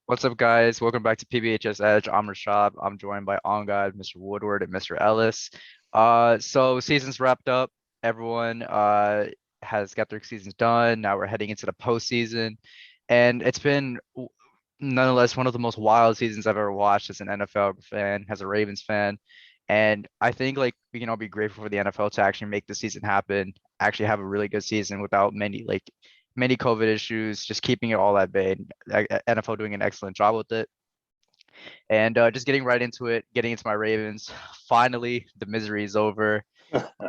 What's up, guys? Welcome back to PBHS Edge. I'm Rashad. I'm joined by On God, Mr. Woodward, and Mr. Ellis. So season's wrapped up. Everyone has got their seasons done. Now we're heading into the postseason, and it's been nonetheless one of the most wild seasons I've ever watched as an NFL fan, as a Ravens fan. And I think like we can all be grateful for the NFL to actually make the season happen, actually have a really good season without many COVID issues, just keeping it all at bay. And NFL doing an excellent job with it. And just getting right into it, getting into my Ravens. Finally, the misery is over.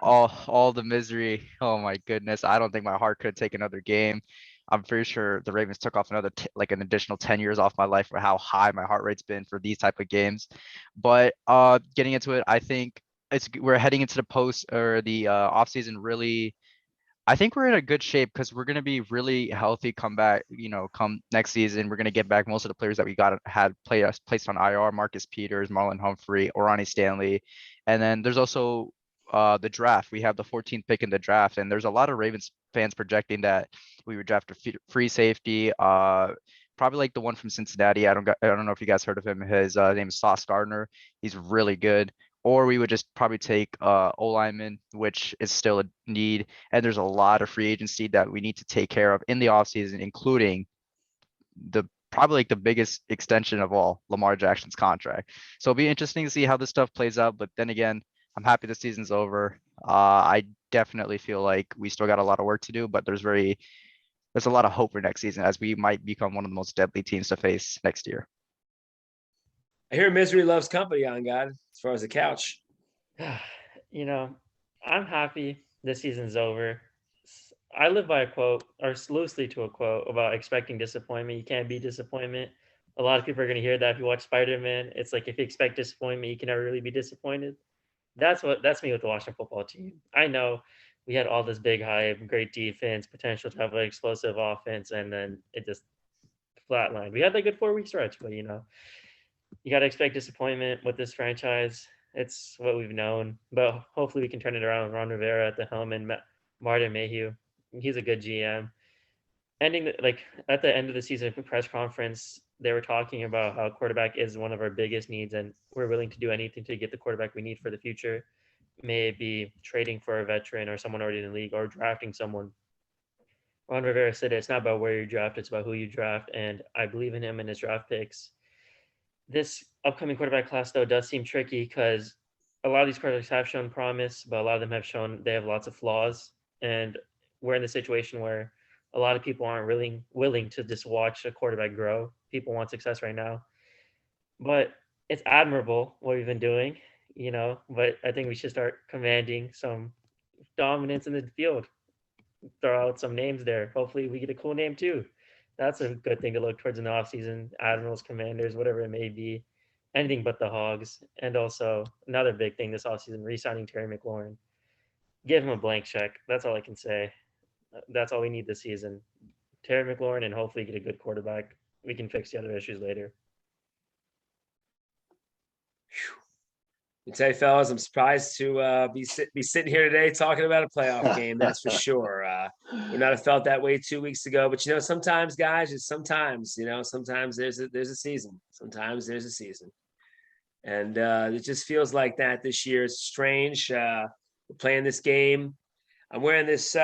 All the misery. Oh my goodness. I don't think my heart could take another game. I'm pretty sure the Ravens took off like an additional 10 years off my life for how high my heart rate's been for these type of games. But getting into it, I think we're heading into the post or the off season really. I think we're in a good shape because we're going to be really healthy come back, come next season. We're going to get back most of the players that we got had play us placed on IR, Marcus Peters, Marlon Humphrey, Orani Stanley. And then there's also the draft. We have the 14th pick in the draft, and there's a lot of Ravens fans projecting that we would draft a free safety. Probably like the one from Cincinnati. I don't know if you guys heard of him. His name is Sauce Gardner. He's really good. Or we would just probably take O lineman, which is still a need. And there's a lot of free agency that we need to take care of in the offseason, including the probably like the biggest extension of all, Lamar Jackson's contract. So it'll be interesting to see how this stuff plays out. But then again, I'm happy the season's over. I definitely feel like we still got a lot of work to do, but there's a lot of hope for next season as we might become one of the most deadly teams to face next year. I hear misery loves company on God as far as the couch. You know, I'm happy this season's over. I live by a quote, or loosely to a quote, about expecting disappointment. You can't be disappointment. A lot of people are going to hear that if you watch Spider-Man. It's like if you expect disappointment, you can never really be disappointed. That's me with the Washington football team. I know we had all this big hype, great defense, potential to have an explosive offense, and then it just flatlined. We had that good 4 week stretch, but you got to expect disappointment with this franchise. It's what we've known, but hopefully we can turn it around with Ron Rivera at the helm and Martin Mayhew. He's a good GM. Like at the end of the season press conference, they were talking about how quarterback is one of our biggest needs, and we're willing to do anything to get the quarterback we need for the future. May it be trading for a veteran or someone already in the league or drafting someone. Ron Rivera said it's not about where you draft, it's about who you draft, and I believe in him and his draft picks. This upcoming quarterback class, though, does seem tricky because a lot of these quarterbacks have shown promise, but a lot of them have shown they have lots of flaws. And we're in the situation where a lot of people aren't really willing to just watch a quarterback grow. People want success right now. But it's admirable what we've been doing, but I think we should start commanding some dominance in the field. Throw out some names there. Hopefully we get a cool name too. That's a good thing to look towards in the offseason. Admirals, commanders, whatever it may be. Anything but the hogs. And also another big thing this offseason, re-signing Terry McLaurin. Give him a blank check. That's all I can say. That's all we need this season. Terry McLaurin and hopefully get a good quarterback. We can fix the other issues later. I tell you, fellas, I'm surprised to be sitting here today talking about a playoff game. That's for sure. Would not have felt that way 2 weeks ago. But sometimes, guys, sometimes there's a season. Sometimes there's a season, and it just feels like that this year. It's strange. We're playing this game. I'm wearing this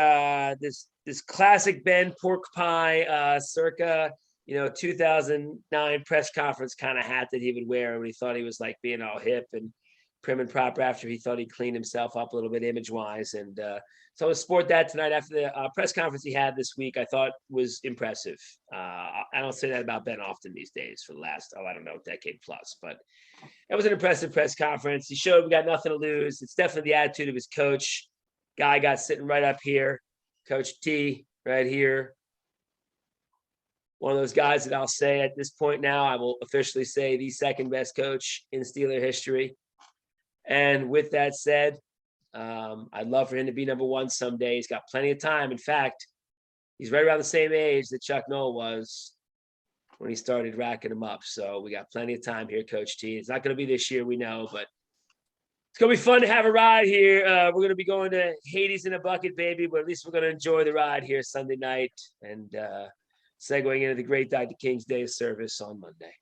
classic Ben pork pie circa 2009 press conference kind of hat that he would wear when he thought he was like being all hip and prim and proper after he thought he cleaned himself up a little bit image wise. And so I sport that tonight after the press conference he had this week. I thought was impressive. I don't say that about Ben often these days for the last, decade plus, but it was an impressive press conference. He showed we got nothing to lose. It's definitely the attitude of his coach. Guy got sitting right up here, Coach T right here. One of those guys that I'll say at this point now, I will officially say the second best coach in Steeler history. And with that said, I'd love for him to be number one someday. He's got plenty of time. In fact, he's right around the same age that Chuck Noll was when he started racking them up. So we got plenty of time here, Coach T. It's not going to be this year, we know, but it's going to be fun to have a ride here. We're going to be going to Hades in a bucket, baby, but at least we're going to enjoy the ride here Sunday night. And segueing into the great Dr. King's Day of Service on Monday.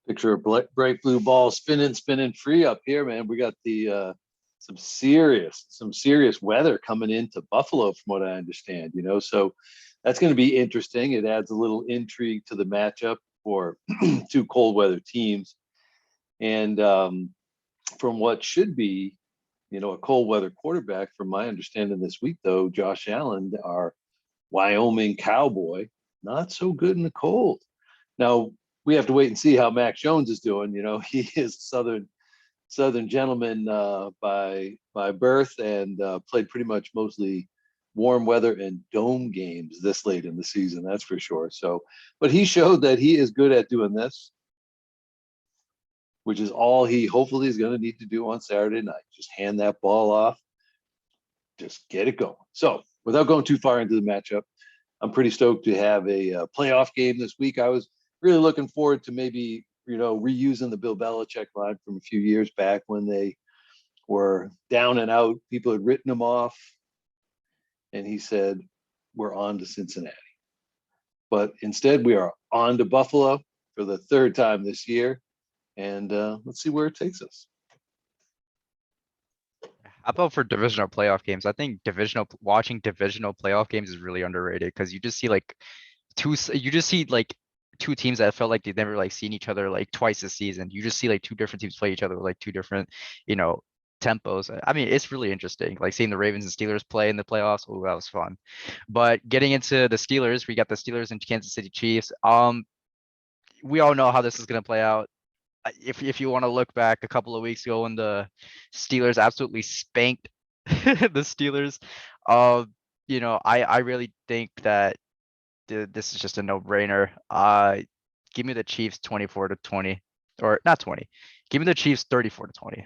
Picture a bright blue ball spinning free up here, man. We got the some serious weather coming into Buffalo, from what I understand. So that's going to be interesting. It adds a little intrigue to the matchup for two cold weather teams, and from what should be, a cold weather quarterback. From my understanding this week, though, Josh Allen, our Wyoming Cowboy, not so good in the cold. Now, we have to wait and see how Mac Jones is doing. He is a Southern gentleman by birth, and played pretty much mostly warm weather and dome games this late in the season. That's for sure. So, but he showed that he is good at doing this, which is all he hopefully is going to need to do on Saturday night. Just hand that ball off, just get it going. So, without going too far into the matchup, I'm pretty stoked to have a playoff game this week. I was really looking forward to maybe, reusing the Bill Belichick line from a few years back when they were down and out. People had written him off, and he said, "We're on to Cincinnati." But instead, we are on to Buffalo for the third time this year, and let's see where it takes us. How about for divisional playoff games? I think watching divisional playoff games is really underrated because you just see two teams that felt like they've never seen each other twice this season. You just see two different teams play each other with two different, tempos. I mean, it's really interesting. Seeing the Ravens and Steelers play in the playoffs. Oh, that was fun. But getting into the Steelers, we got the Steelers and Kansas City Chiefs. We all know how this is gonna play out. If you want to look back a couple of weeks ago when the Steelers absolutely spanked the Steelers, I really think that this is just a no-brainer. Give me the Chiefs 24-20, or not 20. Give me the Chiefs 34-20.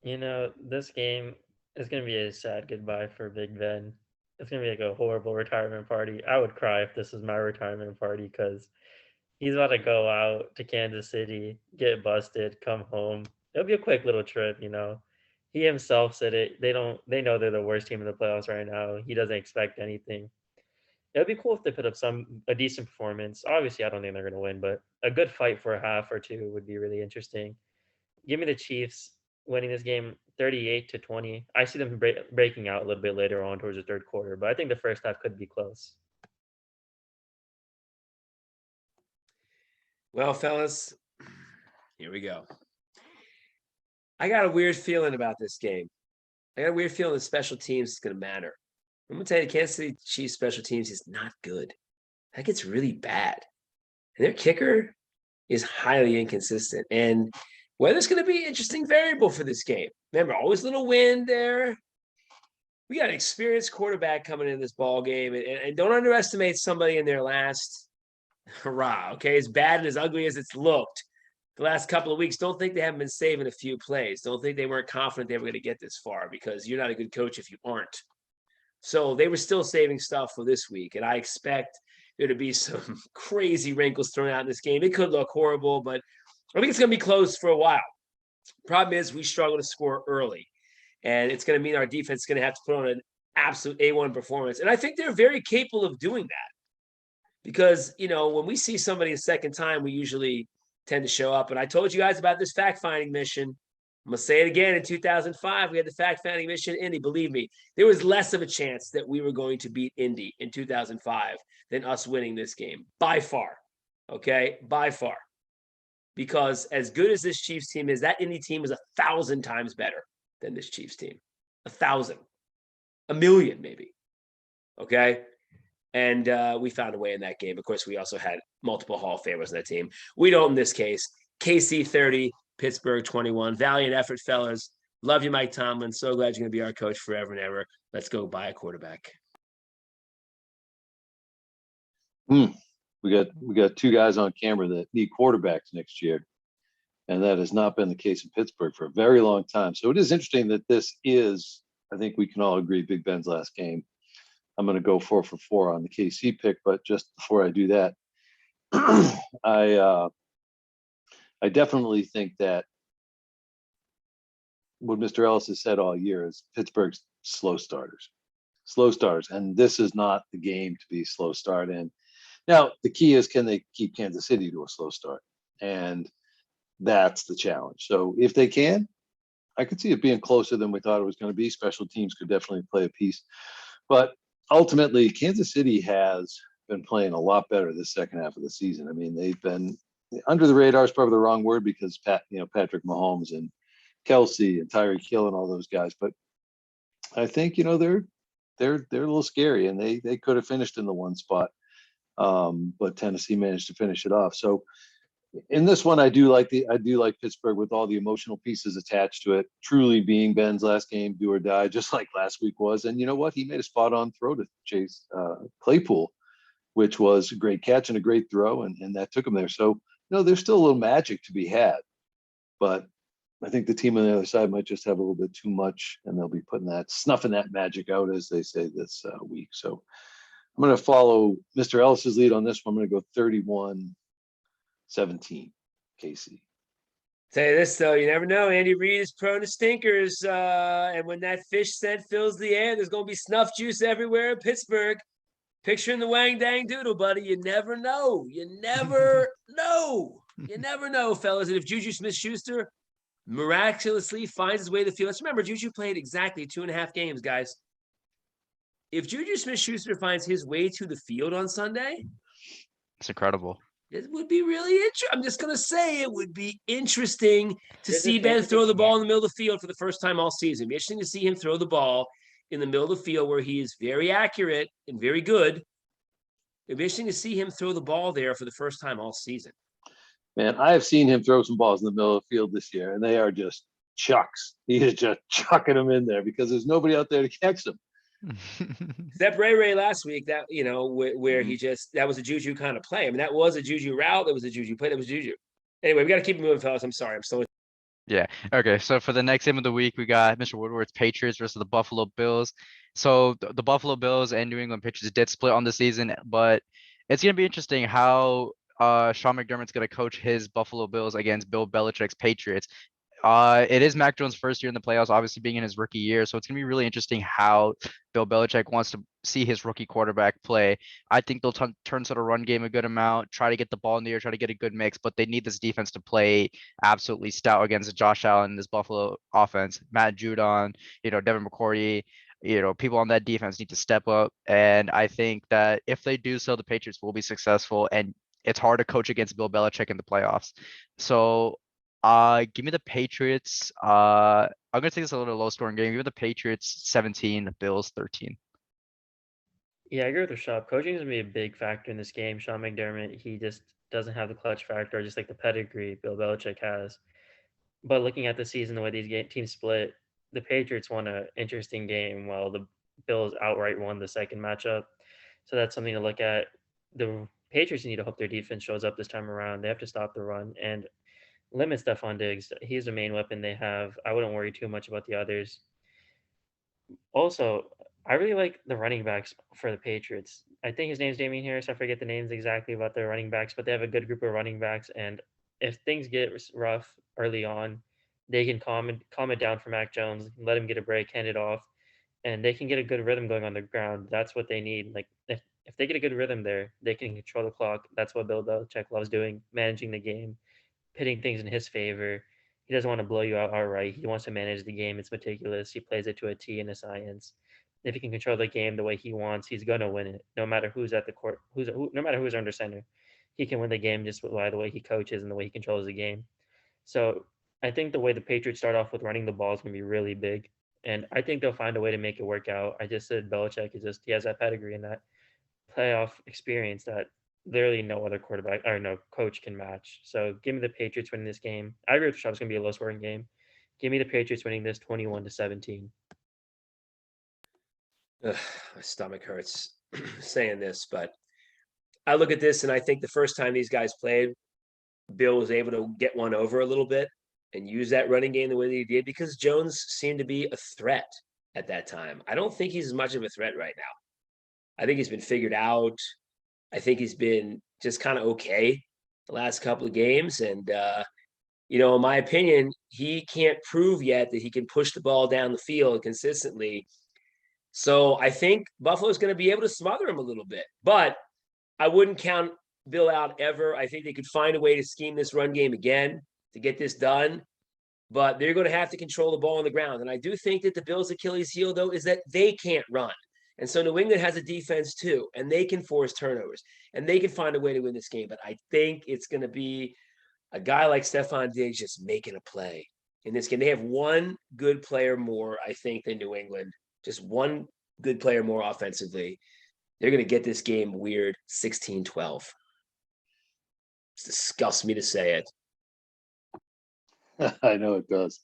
This game is gonna be a sad goodbye for Big Ben. It's gonna be like a horrible retirement party. I would cry if this was my retirement party because he's about to go out to Kansas City, get busted, come home. It'll be a quick little trip. He himself said it. They know they're the worst team in the playoffs right now. He doesn't expect anything. It'd be cool if they put up a decent performance. Obviously, I don't think they're going to win, but a good fight for a half or two would be really interesting. Give me the Chiefs winning this game 38-20. I see them breaking out a little bit later on towards the third quarter, but I think the first half could be close. Well, fellas, here we go. I got a weird feeling about this game. I got a weird feeling that special teams is going to matter. I'm going to tell you, Kansas City Chiefs special teams is not good. That gets really bad. And their kicker is highly inconsistent. And weather's going to be an interesting variable for this game. Remember, always a little wind there. We got an experienced quarterback coming in this ball game. And don't underestimate somebody in their last hurrah, okay? As bad and as ugly as it's looked the last couple of weeks, don't think they haven't been saving a few plays. Don't think they weren't confident they were going to get this far, because you're not a good coach if you aren't. So they were still saving stuff for this week, and I expect there to be some crazy wrinkles thrown out in this game. It could look horrible, but I think it's going to be close for a while. Problem is, we struggle to score early, and it's going to mean our defense is going to have to put on an absolute A1 performance. And I think they're very capable of doing that, because, when we see somebody a second time, we usually tend to show up. And I told you guys about this fact-finding mission. I'm going to say it again. In 2005, we had the fact-finding mission in Indy. Believe me, there was less of a chance that we were going to beat Indy in 2005 than us winning this game. By far. Okay? By far. Because as good as this Chiefs team is, that Indy team is 1,000 times better than this Chiefs team. 1,000. 1,000,000 maybe. Okay? And we found a way in that game. Of course, we also had multiple Hall of Famers in that team. We don't in this case. KC 30, Pittsburgh 21. Valiant effort, fellas. Love you, Mike Tomlin. So glad you're going to be our coach forever and ever. Let's go buy a quarterback. We got two guys on camera that need quarterbacks next year, and that has not been the case in Pittsburgh for a very long time. So it is interesting that this is, I think we can all agree, Big Ben's last game. I'm going to go 4 for 4 on the KC pick, but just before I do that, I definitely think that what Mr. Ellis has said all year is Pittsburgh's slow starters. slow starts, and this is not the game to be slow start in. Now, the key is, can they keep Kansas City to a slow start? And that's the challenge. So if they can, I could see it being closer than we thought it was going to be. Special teams could definitely play a piece. But ultimately, Kansas City has been playing a lot better this second half of the season. I mean, they've been under the radar is probably the wrong word, because Patrick Mahomes and Kelsey and Tyreek Hill and all those guys. But I think, they're a little scary, and they could have finished in the one spot. But Tennessee managed to finish it off. So in this one, I do like Pittsburgh with all the emotional pieces attached to it, truly being Ben's last game, do or die, just like last week was. And you know what? He made a spot on throw to Chase Claypool, which was a great catch and a great throw, and that took him there. So, there's still a little magic to be had, but I think the team on the other side might just have a little bit too much, and they'll be snuffing that magic out, as they say, this week. So I'm going to follow Mr. Ellis's lead on this one. I'm going to go 31-17, KC. Tell you this though, you never know. Andy Reid is prone to stinkers, and when that fish scent fills the air, there's going to be snuff juice everywhere in Pittsburgh. Picturing the wang dang doodle, buddy. You never know. You never know. You never know, fellas. And if Juju Smith-Schuster miraculously finds his way to the field, let's remember Juju played exactly 2.5 games, guys. If Juju Smith-Schuster finds his way to the field on Sunday, It's incredible. it would be really interesting. I'm just going to say it would be interesting to There's see a Ben chance throw he the ball in can't. the middle of the field for the first time all season. It'd be interesting to see him throw the ball in the middle of the field where he is very accurate and very good. It'd be interesting to see him throw the ball there for the first time all season. Man, I have seen him throw some balls in the middle of the field this year, and they are just chucks. He is just chucking them in there because there's nobody out there to catch them. Except Ray last week, that where he just, that was a Juju kind of play. I mean, that was a Juju route, that was a Juju play, that was Juju. Anyway, we got to keep it moving, fellas. I'm sorry, I'm still. Yeah. Okay. So for the next game of the week, we got Mr. Woodward's Patriots versus the Buffalo Bills. So the Buffalo Bills and New England Patriots did split on the season, but it's gonna be interesting how Sean McDermott's gonna coach his Buffalo Bills against Bill Belichick's Patriots. It is Mac Jones' first year in the playoffs, obviously being in his rookie year. So it's going to be really interesting how Bill Belichick wants to see his rookie quarterback play. I think they'll turn to the run game a good amount, try to get the ball in the air, try to get a good mix, but they need this defense to play absolutely stout against Josh Allen, this Buffalo offense, Matt Judon, Devin McCourty. People on that defense need to step up. And I think that if they do so, the Patriots will be successful. And it's hard to coach against Bill Belichick in the playoffs. So give me the Patriots. I'm gonna take this a little low scoring game. Give me the Patriots 17, Bills 13. Yeah, I agree with Rashad. Coaching is gonna be a big factor in this game. Sean McDermott, he just doesn't have the clutch factor, just like the pedigree Bill Belichick has. But looking at the season, the way these teams split, the Patriots won an interesting game while the Bills outright won the second matchup. So that's something to look at. The Patriots need to hope their defense shows up this time around. They have to stop the run and limit Stephon Diggs. He's the main weapon they have. I wouldn't worry too much about the others. Also, I really like the running backs for the Patriots. I think his name's Damian Harris. I forget the names exactly about their running backs, but they have a good group of running backs. And if things get rough early on, they can calm it down for Mac Jones, let him get a break, hand it off, and they can get a good rhythm going on the ground. That's what they need. Like if they get a good rhythm there, they can control the clock. That's what Bill Belichick loves doing, managing the game, pitting things in his favor. He doesn't want to blow you out outright. He wants to manage the game. It's meticulous. He plays it to a T and a science. If he can control the game the way he wants, he's gonna win it. No matter who's at the court, no matter who's under center, he can win the game just by the way he coaches and the way he controls the game. So I think the way the Patriots start off with running the ball is gonna be really big, and I think they'll find a way to make it work out. I just said Belichick he has that pedigree and that playoff experience that literally no other quarterback or no coach can match. So give me the Patriots winning this game. I agree with Rashad. It's going to be a low scoring game. Give me the Patriots winning this 21-17. My stomach hurts saying this, but I look at this and I think the first time these guys played, Bill was able to get one over a little bit and use that running game the way that he did because Jones seemed to be a threat at that time. I don't think he's as much of a threat right now. I think he's been figured out. I think he's been just kind of okay the last couple of games. And, in my opinion, he can't prove yet that he can push the ball down the field consistently So I think Buffalo's going to be able to smother him a little bit, but I wouldn't count Bill out ever. I think they could find a way to scheme this run game again to get this done, but they're going to have to control the ball on the ground. And I do think that the Bills' Achilles heel, though, is that they can't run. And so New England has a defense too, and they can force turnovers, and they can find a way to win this game. But I think it's going to be a guy like Stephon Diggs just making a play in this game. They have one good player more, I think, than New England. Just one good player more offensively. They're going to get this game weird 16-12. It disgusts me to say it. I know it does.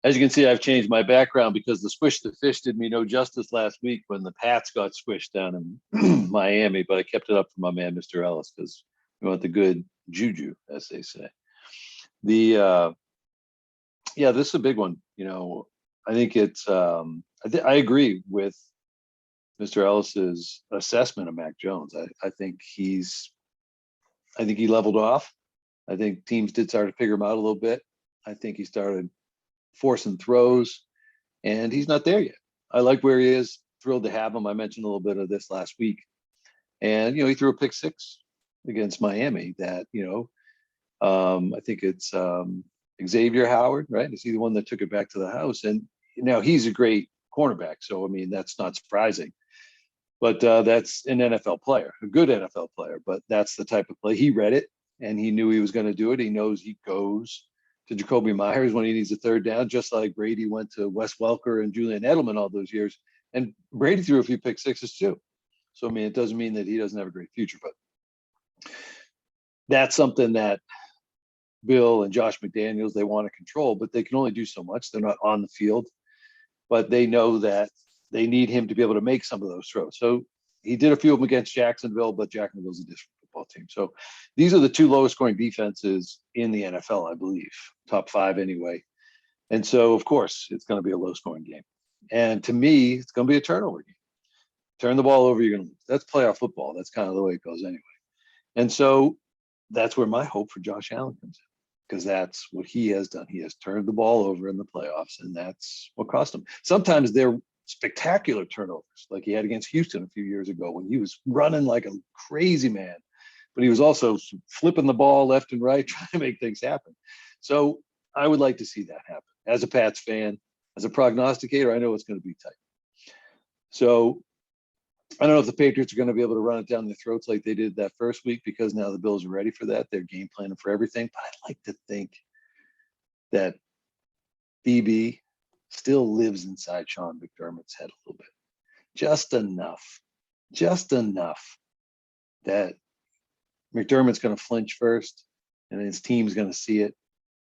As you can see, I've changed my background because the squish the fish did me no justice last week when the Pats got squished down in Miami, but I kept it up for my man, Mr. Ellis, because we want the good juju, as they say. Yeah, this is a big one. I think it's, I agree with Mr. Ellis's assessment of Mac Jones. I think he leveled off. I think teams did start to figure him out a little bit. I think he started forcing throws, and he's not there yet. I like where he is. Thrilled to have him. I mentioned a little bit of this last week, and he threw a pick six against Miami. That I think it's Xavier Howard, right? Is he the one that took it back to the house? And now he's a great cornerback, so I mean that's not surprising. But that's an NFL player, a good NFL player. But that's the type of play he read it, and he knew he was going to do it. He knows he goes to Jacoby Myers when he needs a third down, just like Brady went to Wes Welker and Julian Edelman all those years. And Brady threw a few pick sixes too. So, I mean, it doesn't mean that he doesn't have a great future, but that's something that Bill and Josh McDaniels, they want to control, but they can only do so much. They're not on the field, but they know that they need him to be able to make some of those throws. So he did a few of them against Jacksonville, but Jacksonville's a different football team. So these are the two lowest scoring defenses in the NFL, I believe, top five anyway. And so, of course, it's going to be a low scoring game. And to me, it's going to be a turnover game. Turn the ball over, you're going to lose. That's playoff football. That's kind of the way it goes anyway. And so that's where my hope for Josh Allen comes in, because that's what he has done. He has turned the ball over in the playoffs, and that's what cost him. Sometimes they're spectacular turnovers, like he had against Houston a few years ago when he was running like a crazy man, but he was also flipping the ball left and right, trying to make things happen. So I would like to see that happen. As a Pats fan, as a prognosticator, I know it's going to be tight. So I don't know if the Patriots are going to be able to run it down their throats like they did that first week, because now the Bills are ready for that. They're game planning for everything. But I'd like to think that BB still lives inside Sean McDermott's head a little bit. Just enough that McDermott's going to flinch first, and his team's going to see it,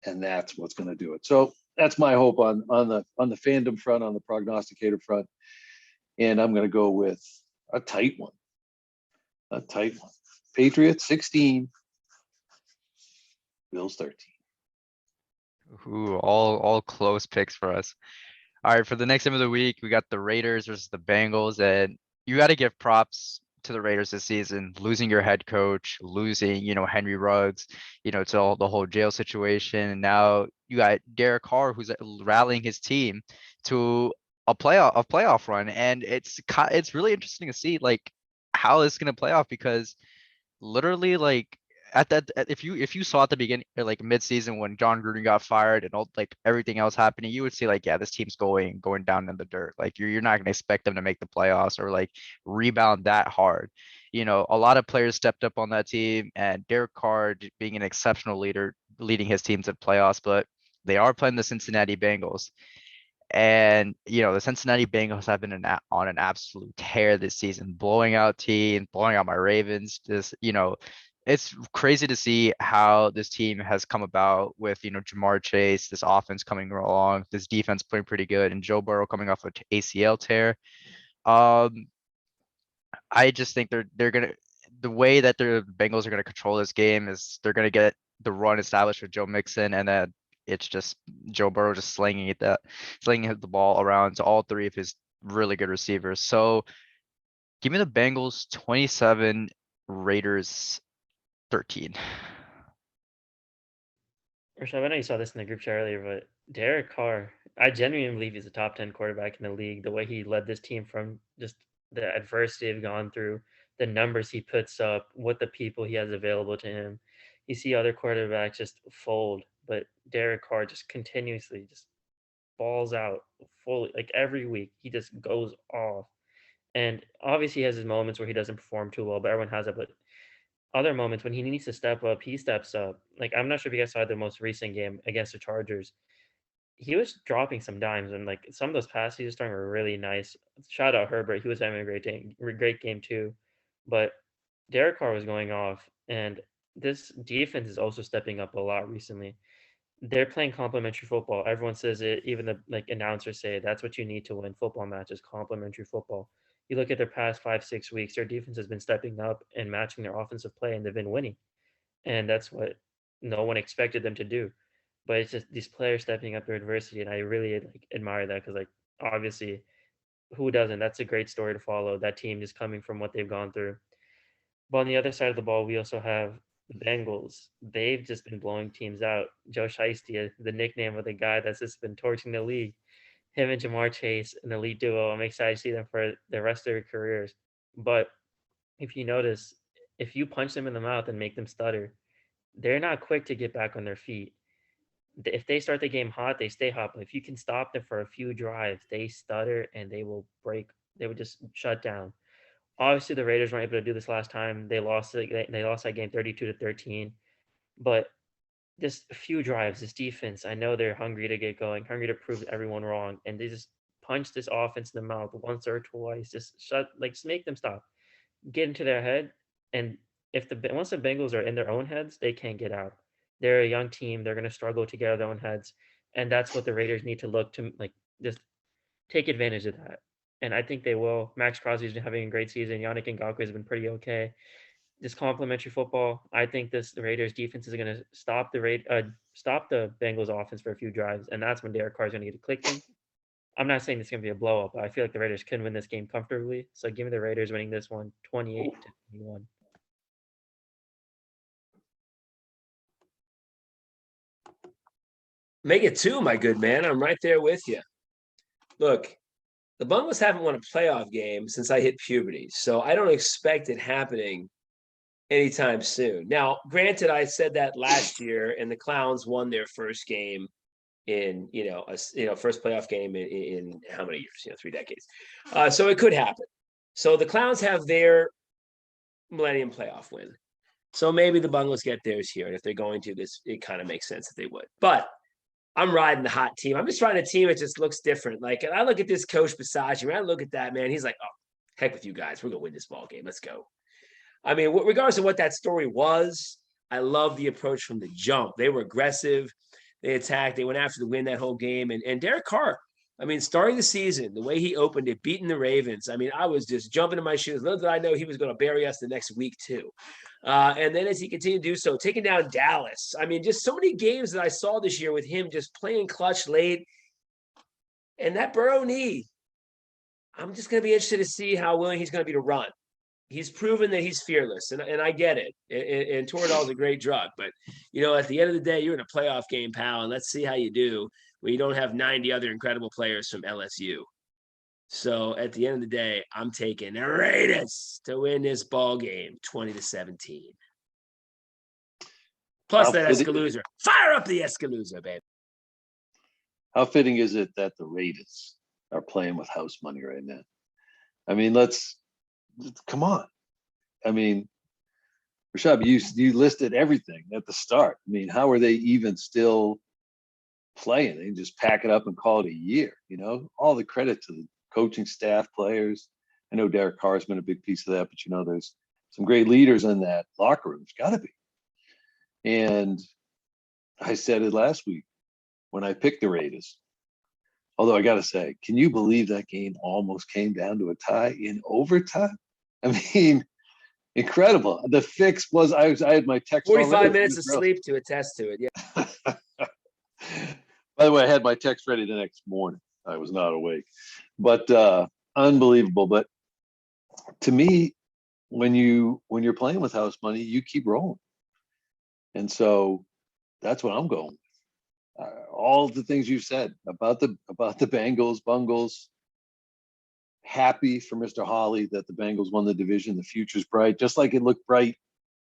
and that's what's going to do it. So that's my hope on the fandom front, on the prognosticator front, and I'm going to go with a tight one. Patriots 16, Bills 13. Ooh, all close picks for us. All right, for the next game of the week, we got the Raiders versus the Bengals, and you got to give props to the Raiders this season. Losing your head coach, losing, Henry Ruggs, to all the whole jail situation, and now you got Derek Carr, who's rallying his team to a playoff run, and it's really interesting to see like how it's gonna play off, because literally like if you saw at the beginning or like mid-season when John Gruden got fired and all like everything else happening, you would see like, yeah, this team's going down in the dirt. Like you're not gonna expect them to make the playoffs or like rebound that hard. A lot of players stepped up on that team, and Derek Carr being an exceptional leader, leading his team to playoffs, but they are playing the Cincinnati Bengals. And the Cincinnati Bengals have been on an absolute tear this season, blowing out teams, blowing out my Ravens. It's crazy to see how this team has come about with Jamar Chase, this offense coming along, this defense playing pretty good, and Joe Burrow coming off an ACL tear. I just think they're gonna the way that the Bengals are gonna control this game is they're gonna get the run established with Joe Mixon, and then it's just Joe Burrow just slinging the ball around to all three of his really good receivers. So give me the Bengals 27, Raiders 13. Rashad, I know you saw this in the group chat earlier, but Derek Carr, I genuinely believe he's a top 10 quarterback in the league. The way he led this team from just the adversity they've gone through, the numbers he puts up, what the people he has available to him. You see other quarterbacks just fold, but Derek Carr just continuously just balls out fully. Like every week, he just goes off. And obviously, he has his moments where he doesn't perform too well, but everyone has it. But other moments when he needs to step up, he steps up. Like I'm not sure if you guys saw the most recent game against the Chargers. He was dropping some dimes, and like some of those passes he was throwing were really nice. Shout out Herbert, he was having a great game too. But Derek Carr was going off, and this defense is also stepping up a lot recently. They're playing complementary football. Everyone says it. Even the like announcers say that's what you need to win football matches. Complementary football. You look at their past 5 6 weeks. Their defense has been stepping up and matching their offensive play, and they've been winning. And that's what no one expected them to do. But it's just these players stepping up their adversity, and I really like admire that because like obviously, who doesn't? That's a great story to follow. That team just coming from what they've gone through. But on the other side of the ball, we also have the Bengals. They've just been blowing teams out. Joe Shiesty, the nickname of the guy that's just been torching the league. Him and Jamar Chase, an elite duo. I'm excited to see them for the rest of their careers. But if you notice, if you punch them in the mouth and make them stutter, they're not quick to get back on their feet. If they start the game hot, they stay hot. But if you can stop them for a few drives, they stutter and they will break. They would just shut down. Obviously, the Raiders weren't able to do this last time. They lost that game 32-13. But just a few drives, this defense, I know they're hungry to get going, hungry to prove everyone wrong, and they just punch this offense in the mouth once or twice. Just make them stop, get into their head, and if the once the Bengals are in their own heads, they can't get out. They're a young team. They're going to struggle to get out of their own heads, and that's what the Raiders need to look to like just take advantage of that. And I think they will. Max Crosby's been having a great season. Yannick Ngakoue has been pretty okay. This complementary football, I think the Raiders defense is going to stop the Bengals offense for a few drives, and that's when Derek Carr is going to get it clicking. I'm not saying it's going to be a blow up, but I feel like the Raiders can win this game comfortably. So give me the Raiders winning this one 28-21. Make it two, my good man. I'm right there with you. Look, the Bengals haven't won a playoff game since I hit puberty, so I don't expect it happening anytime soon. Now, granted, I said that last year, and the Clowns won their first game in first playoff game in how many years? 3 decades. So it could happen. So the Clowns have their Millennium playoff win. So maybe the Bengals get theirs here, and if they're going to, it kind of makes sense that they would. But I'm riding the hot team. I'm just trying a team that just looks different. Like, and I look at this coach Bisaccia, when I look at that, man, he's like, oh, heck with you guys. We're going to win this ball game. Let's go. I mean, regardless of what that story was, I love the approach from the jump. They were aggressive. They attacked. They went after the win that whole game. And Derek Carr, I mean, starting the season, the way he opened it, beating the Ravens, I mean, I was just jumping in my shoes. Little did I know he was going to bury us the next week, too. And then as he continued to do so, taking down Dallas. I mean, just so many games that I saw this year with him just playing clutch late. And that Burrow knee, I'm just going to be interested to see how willing he's going to be to run. He's proven that he's fearless, and I get it. And Toradol is a great drug. But, at the end of the day, you're in a playoff game, pal, and let's see how you do when you don't have 90 other incredible players from LSU. So at the end of the day, I'm taking the Raiders to win this ball game 20-17. Plus that Escalooza. Fire up the Escalooza, baby. How fitting is it that the Raiders are playing with house money right now? I mean, come on. I mean, Rashad, you listed everything at the start. I mean, how are they even still playing? They just pack it up and call it a year, all the credit to the coaching staff, players. I know Derek Carr has been a big piece of that, but there's some great leaders in that locker room. It's got to be. And I said it last week when I picked the Raiders. Although I got to say, can you believe that game almost came down to a tie in overtime? I mean, incredible. The fix was I had my text. 45 minutes of sleep to attest to it. Yeah. By the way, I had my text ready the next morning. I was not awake, but unbelievable. But to me, when you're playing with house money, you keep rolling, and so that's what I'm going with. all the things you said about the Bengals, Bungles. Happy for Mr. Hawley that the Bengals won the division. The future's bright, just like it looked bright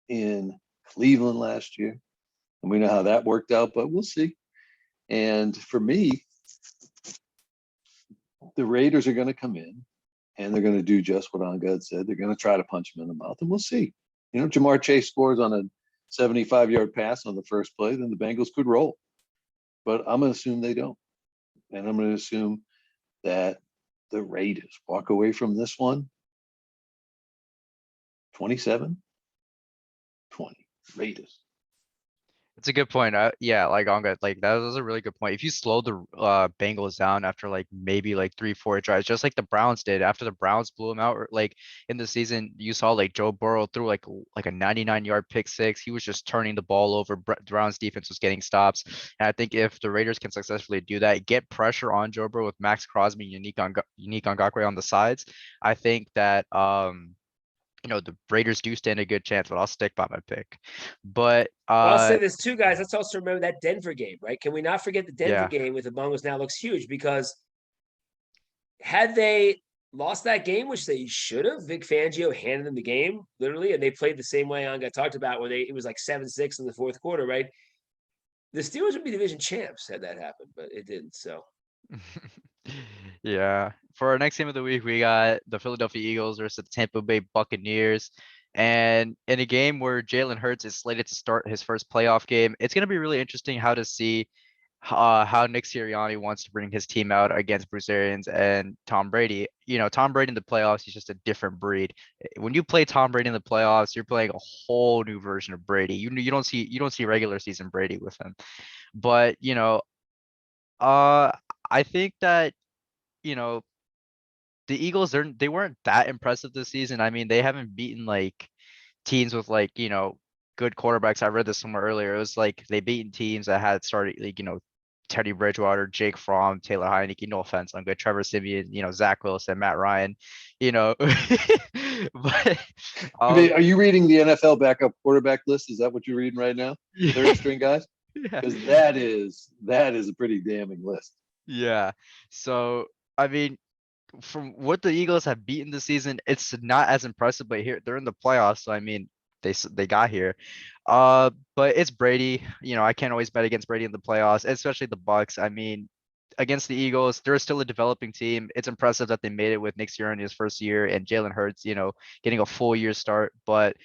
in Cleveland last year. And we know how that worked out, but we'll see. And for me, the Raiders are going to come in and they're going to do just what Angad said. They're going to try to punch him in the mouth, and we'll see. You know, Jamar Chase scores on a 75-yard pass on the first play, then the Bengals could roll. But I'm going to assume they don't. And I'm going to assume that the Raiders walk away from this one 27-20. Raiders. It's a good point. Yeah, like Onga, like that was a really good point. If you slow the Bengals down after like maybe like 3-4 drives, just like the Browns did after the Browns blew them out, or like in the season, you saw like Joe Burrow threw like a 99-yard pick six. He was just turning the ball over. Browns defense was getting stops, and I think if the Raiders can successfully do that, get pressure on Joe Burrow with Max Crosby, unique Ngakwe on the sides, I think that the Raiders do stand a good chance, but I'll stick by my pick. But I'll say this too, guys. Let's also remember that Denver game, right? Can we not forget the Denver Yeah. game with the Bengals now looks huge, because had they lost that game, which they should have, Vic Fangio handed them the game literally, and they played the same way Anga talked about, where it was like 7-6 in the fourth quarter, right? The Steelers would be division champs had that happened, but it didn't. So yeah. For our next game of the week, we got the Philadelphia Eagles versus the Tampa Bay Buccaneers. And in a game where Jalen Hurts is slated to start his first playoff game, it's going to be really interesting to see how Nick Sirianni wants to bring his team out against Bruce Arians and Tom Brady. Tom Brady in the playoffs, he's just a different breed. When you play Tom Brady in the playoffs, you're playing a whole new version of Brady. You don't see regular season Brady with him. But, I think that, the Eagles, they weren't that impressive this season. I mean, they haven't beaten like teams with like, good quarterbacks. I read this somewhere earlier. It was like they beaten teams that had started like, Teddy Bridgewater, Jake Fromm, Taylor Heineke, no offense, I'm good. Trevor Siemian, Zach Wilson, Matt Ryan, but Are you reading the NFL backup quarterback list? Is that what you're reading right now? Third string guys? yeah. Because that is a pretty damning list. Yeah. So, I mean, from what the Eagles have beaten this season, it's not as impressive, but here they're in the playoffs. So, I mean, they got here. But it's Brady. I can't always bet against Brady in the playoffs, especially the Bucks. I mean, against the Eagles, they're still a developing team. It's impressive that they made it with Nick Sirianni in his first year and Jalen Hurts, getting a full year start. But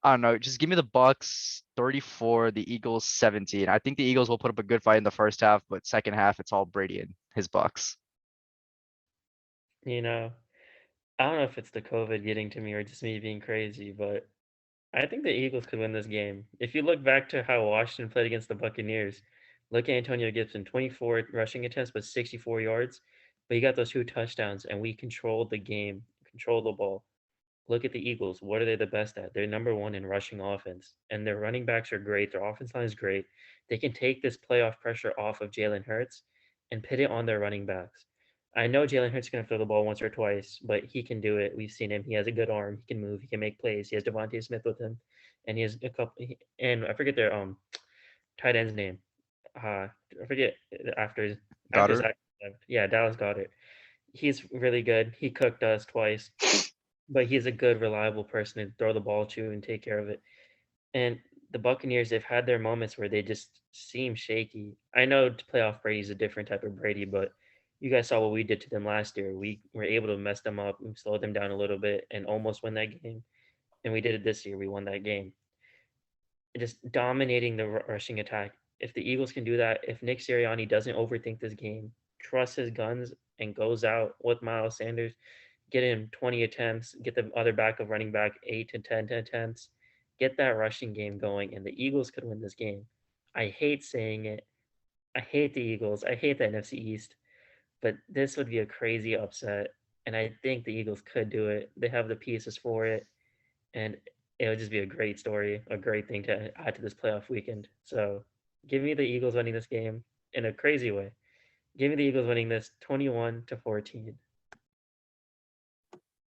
I don't know. Just give me the Bucks 34, the Eagles 17. I think the Eagles will put up a good fight in the first half, but second half, it's all Brady and his Bucks. I don't know if it's the COVID getting to me or just me being crazy, but I think the Eagles could win this game. If you look back to how Washington played against the Buccaneers, look at Antonio Gibson, 24 rushing attempts, but 64 yards. But he got those 2 touchdowns, and we controlled the game, controlled the ball. Look at the Eagles. What are they the best at? They're number 1 in rushing offense, and their running backs are great. Their offense line is great. They can take this playoff pressure off of Jalen Hurts and put it on their running backs. I know Jalen Hurts is going to throw the ball once or twice, but he can do it. We've seen him. He has a good arm. He can move. He can make plays. He has Devontae Smith with him, and he has a couple. And I forget their tight end's name. I forget after Goddard? Zach left. Yeah, Dallas Goddard. He's really good. He cooked us twice, but he's a good, reliable person to throw the ball to and take care of it. And the Buccaneers, they've had their moments where they just seem shaky. I know playoff Brady is a different type of Brady, but you guys saw what we did to them last year. We were able to mess them up, we slowed them down a little bit, and almost win that game. And we did it this year. We won that game. Just dominating the rushing attack. If the Eagles can do that, if Nick Sirianni doesn't overthink this game, trust his guns, and goes out with Miles Sanders, get him 20 attempts, get the other backup running back 8 to 10 attempts, get that rushing game going, and the Eagles could win this game. I hate saying it. I hate the Eagles. I hate the NFC East, but this would be a crazy upset, and I think the Eagles could do it. They have the pieces for it, and it would just be a great story, a great thing to add to this playoff weekend. So give me the Eagles winning this game in a crazy way. Give me the Eagles winning this 21-14.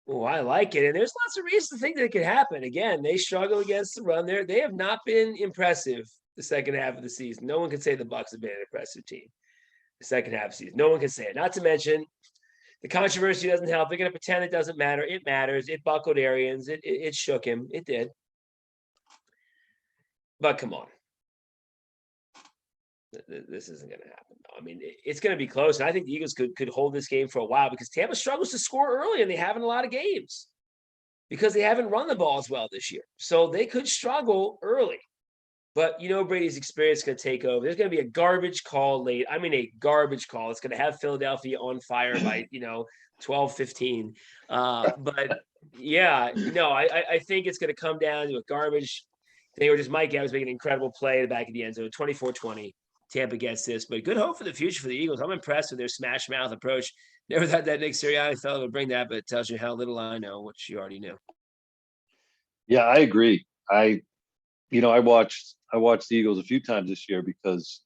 Oh, I like it. And there's lots of reasons to think that it could happen. Again, they struggle against the run there. They have not been impressive the second half of the season. No one can say the Bucks have been an impressive team. The second half of the season. No one can say it. Not to mention the controversy doesn't help. They're going to pretend it doesn't matter. It matters. It buckled Arians. It shook him. It did. But come on. This isn't going to happen. I mean, it's going to be close. And I think the Eagles could hold this game for a while because Tampa struggles to score early and they have in a lot of games because they haven't run the ball as well this year. So they could struggle early. But Brady's experience is going to take over. There's going to be a garbage call late. I mean, a garbage call. It's going to have Philadelphia on fire by 12-15. But yeah, I think it's going to come down to a garbage thing or just Mike Evans making an incredible play at the back of the end zone. 24-20. Tampa gets this, but good hope for the future for the Eagles. I'm impressed with their smash mouth approach. Never thought that Nick Sirianni fellow would bring that, but it tells you how little I know, which you already knew. Yeah, I agree. I watched the Eagles a few times this year because,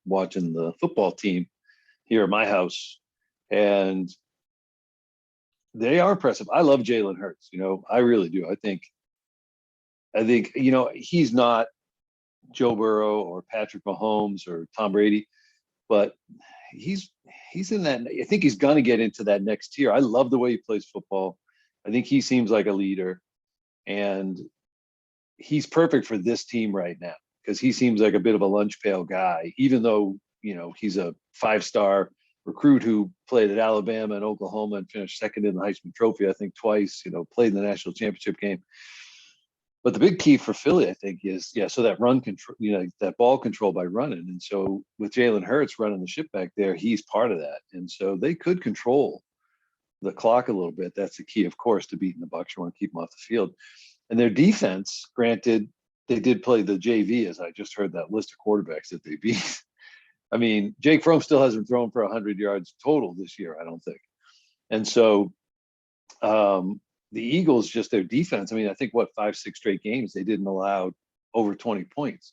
watching the football team here at my house, and they are impressive. I love Jalen Hurts. I really do. I think, he's not Joe Burrow or Patrick Mahomes or Tom Brady, but he's in that. I think he's going to get into that next tier. I love the way he plays football. I think he seems like a leader, and he's perfect for this team right now because he seems like a bit of a lunch pail guy, even though, he's a 5-star recruit who played at Alabama and Oklahoma and finished second in the Heisman Trophy, I think twice, played in the national championship game. But the big key for Philly, I think, is, so that run control, that ball control by running. And so with Jalen Hurts running the ship back there, he's part of that. And so they could control the clock a little bit. That's the key, of course, to beating the Bucs. You want to keep them off the field. And their defense, granted, they did play the JV, as I just heard that list of quarterbacks that they beat. I mean, Jake Fromm still hasn't thrown for 100 yards total this year, I don't think. And so the Eagles, just their defense, I mean, I think 5-6 straight games, they didn't allow over 20 points.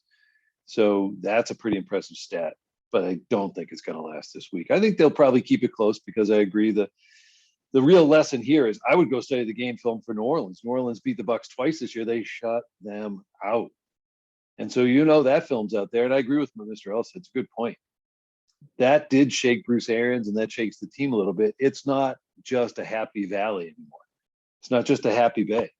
So that's a pretty impressive stat, but I don't think it's going to last this week. I think they'll probably keep it close because I agree that the real lesson here is I would go study the game film for New Orleans. New Orleans beat the Bucs twice this year. They shut them out. And so, that film's out there. And I agree with Mr. Ellis. It's a good point. That did shake Bruce Arians and that shakes the team a little bit. It's not just a happy valley anymore. It's not just a happy bay.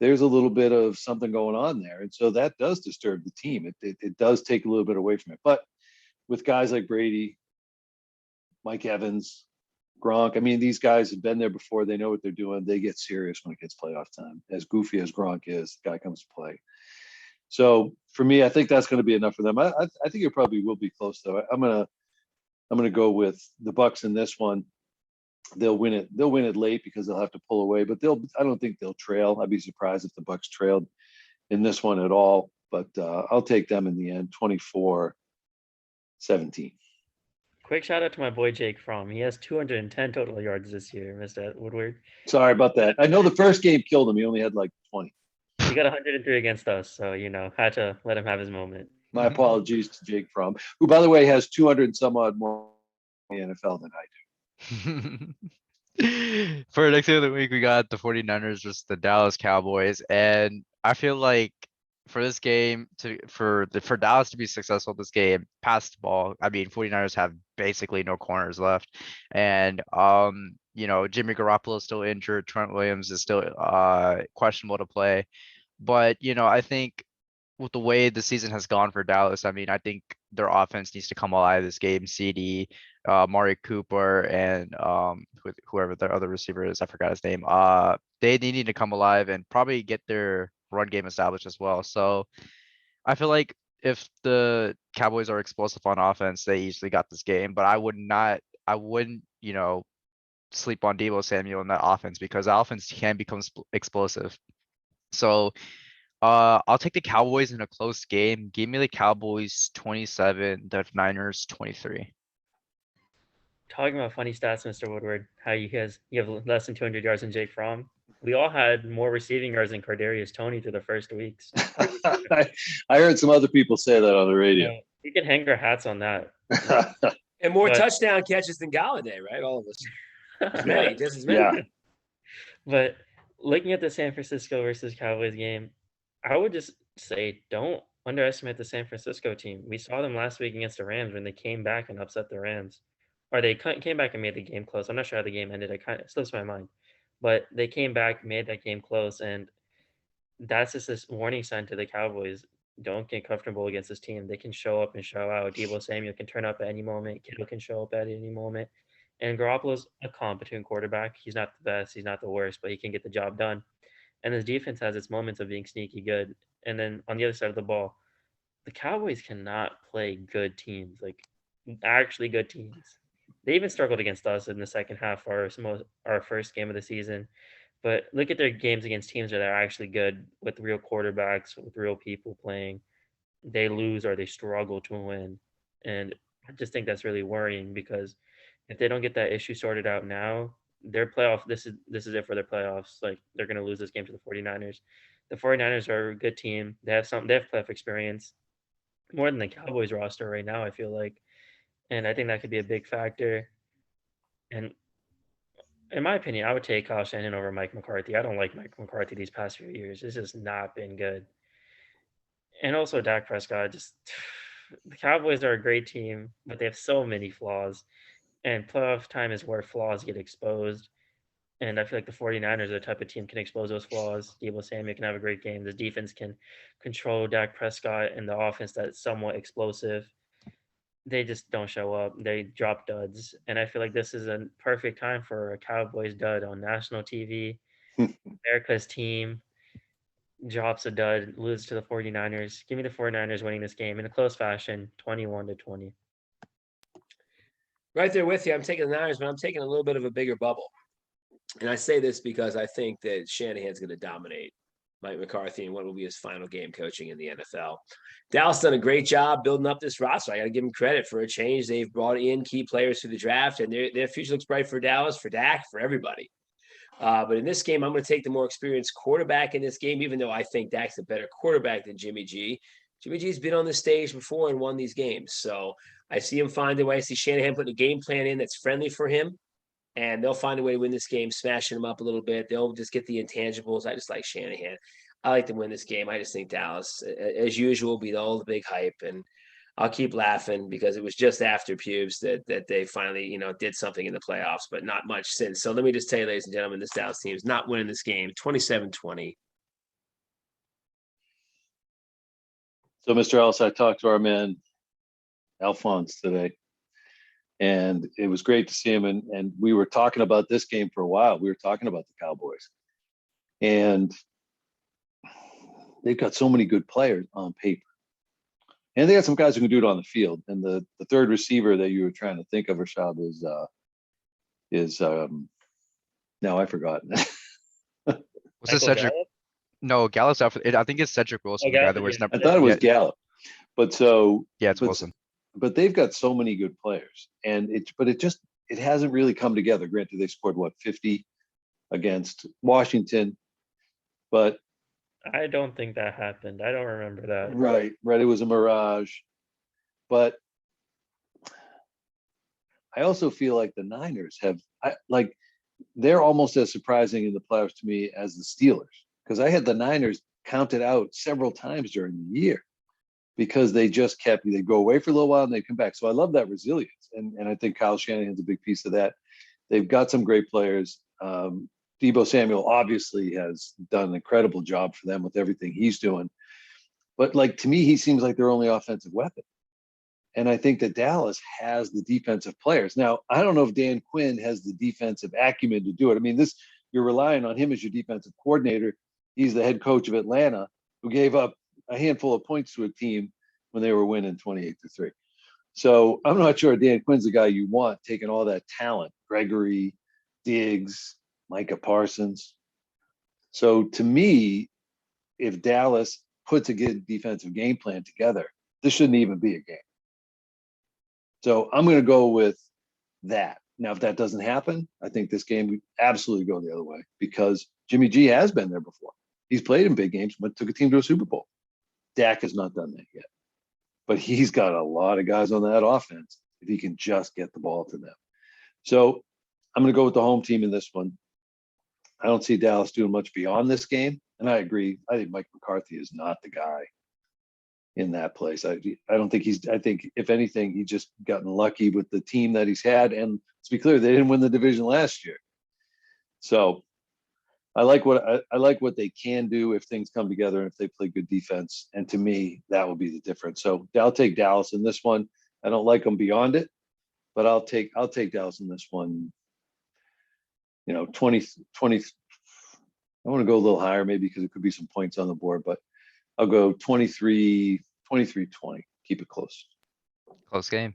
There's a little bit of something going on there. And so that does disturb the team. It does take a little bit away from it. But with guys like Brady, Mike Evans, Gronk, I mean, these guys have been there before. They know what they're doing. They get serious when it gets playoff time. As goofy as Gronk is, the guy comes to play. So for me, I think that's going to be enough for them. I think it probably will be close, though. I'm gonna go with the Bucs in this one. They'll win it. They'll win it late because they'll have to pull away. But I don't think they'll trail. I'd be surprised if the Bucs trailed in this one at all. But I'll take them in the end, 24-17. Quick shout out to my boy Jake Fromm. He has 210 total yards this year, Mr. Woodward. Sorry about that. I know the first game killed him. He only had like 20. He got 103 against us, so had to let him have his moment. My apologies to Jake Fromm, who, by the way, has 200 and some odd more in the NFL than I do. For next game of the week, we got the 49ers versus the Dallas Cowboys. And I feel like for this game, for Dallas to be successful this game, pass the ball. I mean, 49ers have basically no corners left. And Jimmy Garoppolo is still injured. Trent Williams is still questionable to play. But I think with the way the season has gone for Dallas, I mean, I think their offense needs to come alive this game. CD, Mari Cooper, and whoever their other receiver is, I forgot his name. They need to come alive and probably get their run game established as well. So I feel like if the Cowboys are explosive on offense, they easily got this game. But I wouldn't, sleep on Deebo Samuel in that offense because the offense can become explosive. So I'll take the Cowboys in a close game. Give me the Cowboys 27, the Niners 23. Talking about funny stats, Mr. Woodward, how you have less than 200 yards than Jake Fromm. We all had more receiving yards than Kadarius Toney through the first weeks. I heard some other people say that on the radio. Yeah, we can hang our hats on that. And more touchdown catches than Galladay, right? All of us. Just as many. Yeah. But looking at the San Francisco versus Cowboys game, I would just say don't underestimate the San Francisco team. We saw them last week against the Rams when they came back and upset the Rams, or they came back and made the game close. I'm not sure how the game ended. It slips my mind, but they came back, made that game close, and that's just this warning sign to the Cowboys. Don't get comfortable against this team. They can show up and show out. Deebo Samuel can turn up at any moment. Kittle can show up at any moment. And Garoppolo's a competent quarterback. He's not the best. He's not the worst, but he can get the job done. And his defense has its moments of being sneaky good. And then on the other side of the ball, the Cowboys cannot play good teams, like actually good teams. They even struggled against us in the second half, our first game of the season. But look at their games against teams that are actually good with real quarterbacks, with real people playing. They lose or they struggle to win. And I just think that's really worrying because if they don't get that issue sorted out now, their playoff, this is it for their playoffs. Like they're going to lose this game to the 49ers. The 49ers are a good team. They have playoff experience more than the Cowboys roster right now, I feel like. And I think that could be a big factor. And in my opinion, I would take Kyle Shanahan over Mike McCarthy. I don't like Mike McCarthy these past few years. It's just not been good. And also Dak Prescott, just the Cowboys are a great team, but they have so many flaws. And playoff time is where flaws get exposed. And I feel like the 49ers are the type of team can expose those flaws. Deebo Samuel can have a great game. The defense can control Dak Prescott and the offense that's somewhat explosive. They just don't show up. They drop duds. And I feel like this is a perfect time for a Cowboys dud on national TV. America's team drops a dud, loses to the 49ers. Give me the 49ers winning this game in a close fashion, 21-20. Right there with you. I'm taking the Niners, but I'm taking a little bit of a bigger bubble. And I say this because I think that Shanahan's going to dominate Mike McCarthy in what will be his final game coaching in the NFL. Dallas done a great job building up this roster. I got to give them credit for a change. They've brought in key players through the draft, and their future looks bright for Dallas, for Dak, for everybody. But in this game, I'm going to take the more experienced quarterback in this game, even though I think Dak's a better quarterback than Jimmy G. Jimmy G's been on the stage before and won these games. So I see him find a way. I see Shanahan putting a game plan in that's friendly for him. And they'll find a way to win this game, smashing them up a little bit. They'll just get the intangibles. I just like Shanahan. I like to win this game. I just think Dallas, as usual, beat all the big hype. And I'll keep laughing because it was just after Pubes that they finally, did something in the playoffs, but not much since. So let me just tell you, ladies and gentlemen, this Dallas team is not winning this game, 27-20. So, Mr. Ellis, I talked to our man, Alphonse, today. And it was great to see him. And we were talking about this game for a while. We were talking about the Cowboys. And they've got so many good players on paper. And they got some guys who can do it on the field. And the third receiver that you were trying to think of, Rashad, is now I've forgotten. Was it Cedric? Gallup? No, Gallup's out for it. I think it's Cedric Wilson, the guy that wears number. I thought it was Yeah, Gallup. But so yeah, it's but, Wilson. But they've got so many good players. And it hasn't really come together. Granted, they scored 50 against Washington. But I don't think that happened. I don't remember that. Right. It was a mirage. But I also feel like the Niners they're almost as surprising in the playoffs to me as the Steelers, because I had the Niners counted out several times during the year because they just they go away for a little while and they come back. So I love that resilience. And I think Kyle Shanahan's a big piece of that. They've got some great players. Deebo Samuel obviously has done an incredible job for them with everything he's doing. But to me, he seems like their only offensive weapon. And I think that Dallas has the defensive players. Now, I don't know if Dan Quinn has the defensive acumen to do it. I mean, you're relying on him as your defensive coordinator. He's the head coach of Atlanta, who gave up a handful of points to a team when they were winning 28-3. So I'm not sure Dan Quinn's the guy you want, taking all that talent, Gregory, Diggs, Micah Parsons. So to me, if Dallas puts a good defensive game plan together, this shouldn't even be a game. So I'm going to go with that. Now, if that doesn't happen, I think this game would absolutely go the other way because Jimmy G has been there before. He's played in big games, but took a team to a Super Bowl. Dak has not done that yet. But he's got a lot of guys on that offense if he can just get the ball to them. So I'm going to go with the home team in this one. I don't see Dallas doing much beyond this game. And I agree. I think Mike McCarthy is not the guy. in that place. I don't think I think if anything, he's just gotten lucky with the team that he's had. And let's be clear, they didn't win the division last year. So I like what they can do if things come together and if they play good defense. And to me, that will be the difference. So I'll take Dallas in this one. I don't like them beyond it, but I'll take Dallas in this one. 20. I want to go a little higher, maybe because it could be some points on the board, but I'll go 23-20. Keep it close. Close game.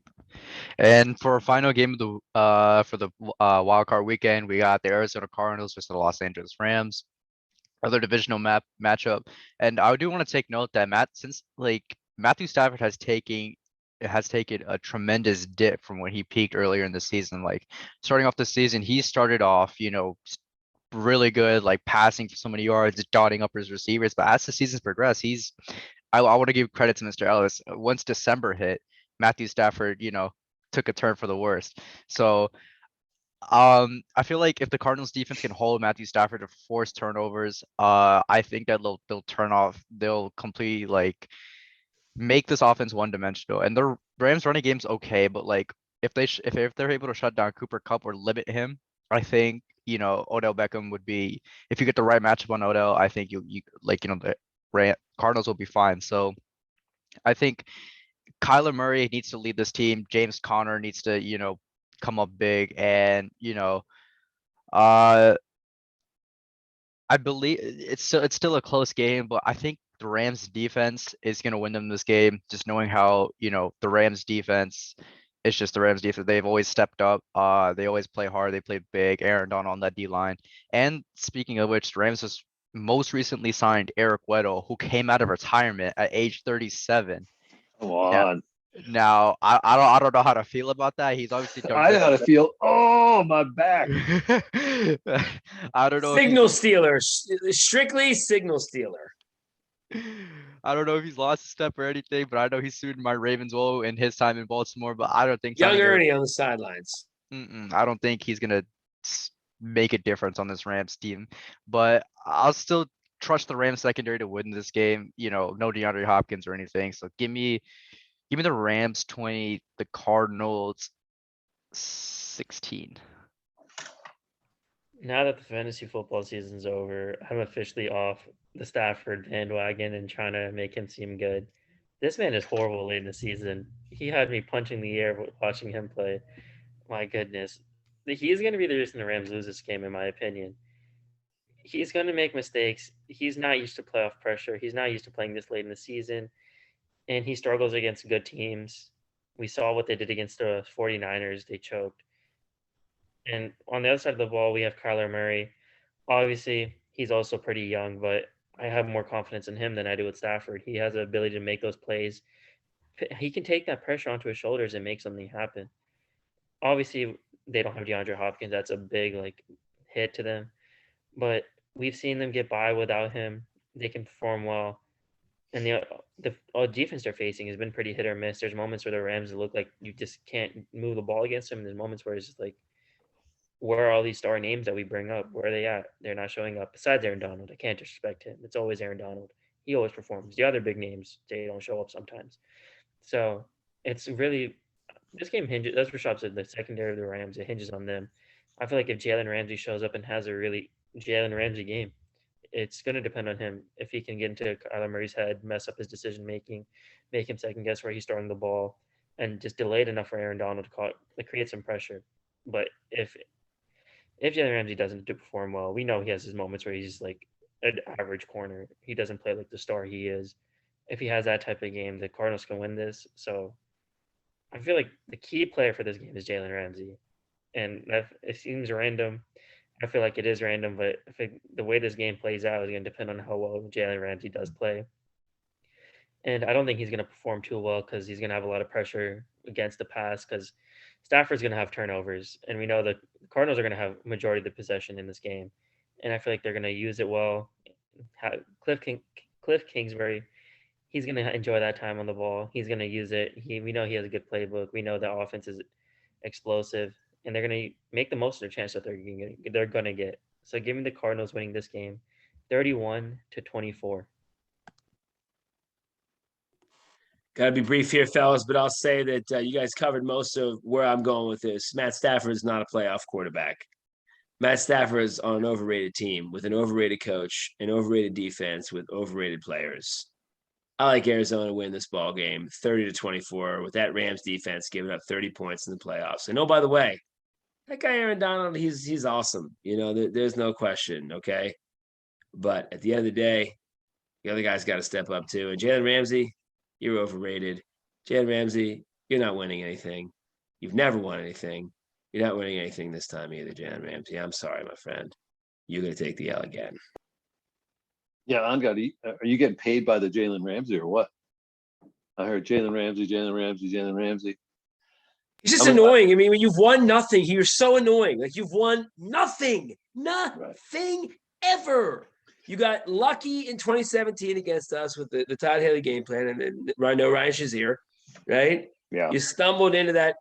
And for our final game of the for the wild card weekend, we got the Arizona Cardinals versus the Los Angeles Rams. Other divisional matchup. And I do want to take note that Matthew Stafford has taken a tremendous dip from when he peaked earlier in the season. Like starting off the season, he started off, really good, like passing for so many yards, dotting up his receivers. But as the season's progressed, I want to give credit to Mr. Ellis. Once December hit, Matthew Stafford, took a turn for the worst. So I feel like if the Cardinals defense can hold Matthew Stafford to force turnovers, I think that they'll completely make this offense one-dimensional. And the Rams running game's okay, but if they're able to shut down Cooper Kupp or limit him, I think Odell Beckham would be, if you get the right matchup on Odell, I think the Cardinals will be fine. So I think Kyler Murray needs to lead this team. James Conner needs to come up big, and uh I believe it's still a close game, but I think the Rams defense is going to win them this game. Just knowing how the Rams defense, it's just the Rams defense. They've always stepped up. They always play hard. They play big. Aaron Donald on that D line. And speaking of which, the Rams just most recently signed Eric Weddle, who came out of retirement at age 37. Come Yeah. on. Now I don't know how to feel about that. He's obviously done I know how to feel. Oh, my back. I don't know. Signal stealer, strictly signal stealer. I don't know if he's lost a step or anything, but I know he's suited my Ravens well in his time in Baltimore. But I don't think Young Ernie on the sidelines. I don't think he's gonna make a difference on this Rams team. But I'll still trust the Rams secondary to win this game. No DeAndre Hopkins or anything. So give me the Rams 20, the Cardinals 16. Now that the fantasy football season's over, I'm officially off the Stafford bandwagon and trying to make him seem good. This man is horrible late in the season. He had me punching the air watching him play. My goodness. He's going to be the reason the Rams lose this game, in my opinion. He's going to make mistakes. He's not used to playoff pressure. He's not used to playing this late in the season. And he struggles against good teams. We saw what they did against the 49ers. They choked. And on the other side of the ball, we have Kyler Murray. Obviously, he's also pretty young, but I have more confidence in him than I do with Stafford. He has the ability to make those plays. He can take that pressure onto his shoulders and make something happen. Obviously, they don't have DeAndre Hopkins. That's a big hit to them. But we've seen them get by without him. They can perform well. And the defense they're facing has been pretty hit or miss. There's moments where the Rams look like you just can't move the ball against them. There's moments where it's just where are all these star names that we bring up? Where are they at? They're not showing up. Besides Aaron Donald, I can't disrespect him. It's always Aaron Donald. He always performs. The other big names, they don't show up sometimes. So it's really, this game hinges, that's what Shop said, the secondary of the Rams, it hinges on them. I feel like if Jalen Ramsey shows up and has a really Jalen Ramsey game, it's going to depend on him. If he can get into Kyler Murray's head, mess up his decision making, make him second guess where he's throwing the ball, and just delay it enough for Aaron Donald to create some pressure. But if Jalen Ramsey doesn't perform well, we know he has his moments where he's like an average corner. He doesn't play like the star he is. If he has that type of game, the Cardinals can win this. So I feel like the key player for this game is Jalen Ramsey. And it seems random. I feel like it is random, but the way this game plays out is going to depend on how well Jalen Ramsey does play. And I don't think he's going to perform too well because he's going to have a lot of pressure against the pass because Stafford's going to have turnovers. And we know that the Cardinals are going to have majority of the possession in this game. And I feel like they're going to use it well. Cliff Kingsbury, he's going to enjoy that time on the ball. He's going to use it. We know he has a good playbook. We know the offense is explosive. And they're going to make the most of their chance that they're going to get. So give me the Cardinals winning this game 31-24. Got to be brief here, fellas, but I'll say that you guys covered most of where I'm going with this. Matt Stafford is not a playoff quarterback. Matt Stafford is on an overrated team with an overrated coach, an overrated defense with overrated players. I like Arizona to win this ball game 30-24 with that Rams defense giving up 30 points in the playoffs. And oh, by the way, that guy Aaron Donald, he's awesome. There's no question, okay? But at the end of the day, the other guy's got to step up too. And Jalen Ramsey, you're overrated. Jalen Ramsey, you're not winning anything. You've never won anything. You're not winning anything this time either, Jalen Ramsey. I'm sorry, my friend. You're going to take the L again. Yeah, are you getting paid by the Jalen Ramsey or what? I heard Jalen Ramsey. He's just annoying. I mean, when you've won nothing, you're so annoying. Like you've won nothing ever. You got lucky in 2017 against us with the Todd Haley game plan and then Ryan Shazier, right? Yeah. You stumbled into that,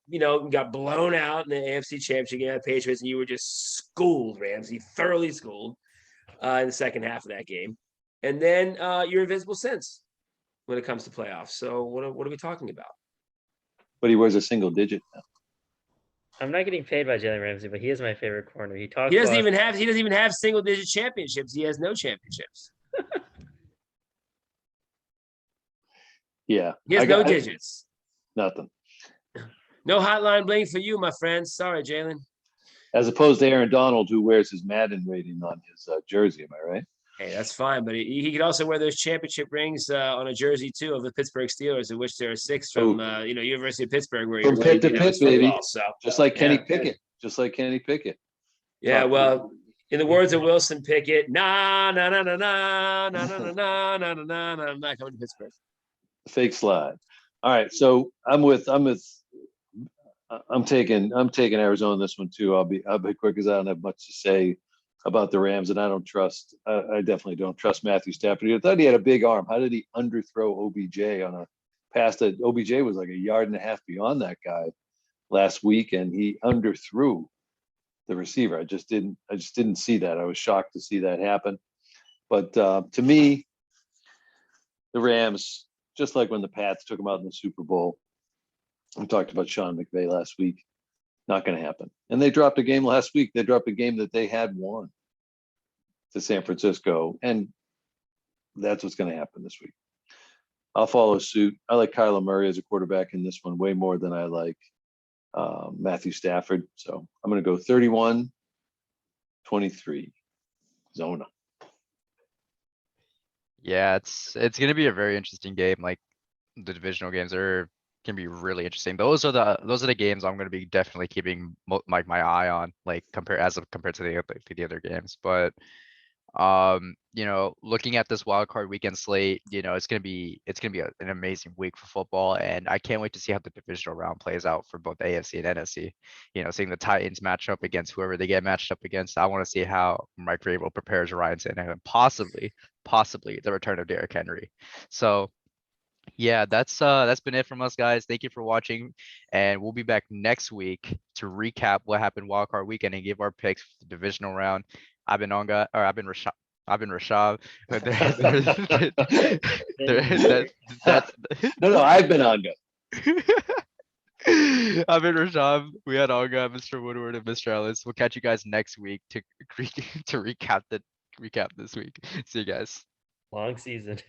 got blown out in the AFC Championship game at Patriots, and you were just schooled, Ramsey, thoroughly schooled in the second half of that game. And then you're invisible since when it comes to playoffs. So what are we talking about? But he wears a single digit now. I'm not getting paid by Jalen Ramsey, but he is my favorite corner. He doesn't even have single digit championships. He has no championships. Yeah. He has no digits. Nothing. No hotline bling for you, my friend. Sorry, Jalen. As opposed to Aaron Donald, who wears his Madden rating on his jersey. Am I right? Hey, that's fine, but he could also wear those championship rings on a jersey too of the Pittsburgh Steelers, of which there are 6 from University of Pittsburgh, where from pit to pit, baby. Football, so just like Kenny Pickett. Yeah, well, in the words of Wilson Pickett, nah, nah, nah, nah, nah, nah, nah, nah, nah, nah, nah, nah, nah, I'm not coming to Pittsburgh. Fake slide. All right, so I'm taking Arizona in this one too. I'll be quick because I don't have much to say about the Rams, and I definitely don't trust Matthew Stafford. I thought he had a big arm. How did he underthrow OBJ on a pass that OBJ was like a yard and a half beyond that guy last week, and he underthrew the receiver? I just didn't see that. I was shocked to see that happen. But to me, the Rams, just like when the Pats took them out in the Super Bowl, we talked about Sean McVay last week. Not going to happen. And they dropped a game last week. They dropped a game that they had won to San Francisco. And that's what's going to happen this week. I'll follow suit. I like Kyler Murray as a quarterback in this one way more than I like Matthew Stafford. So I'm going to go 31-23 Zona. Yeah, it's going to be a very interesting game. Like the divisional games can be really interesting. Those are the games I'm going to be definitely keeping my eye on, like compared to the other games. But looking at this wild card weekend slate, it's gonna be an amazing week for football, and I can't wait to see how the divisional round plays out for both AFC and NFC. Seeing the Titans match up against whoever they get matched up against. I want to see how Mike Vrabel prepares Ryan Tannehill and possibly the return of Derrick Henry. So yeah, that's been it from us, guys. Thank you for watching, and we'll be back next week to recap what happened wild card weekend and give our picks for the divisional round. I've been Rashad. No, I've been Anga. I've been Rashad. We had Olga, Mr. Woodward, and Mr. Ellis. We'll catch you guys next week to recap this week. See you guys. Long season.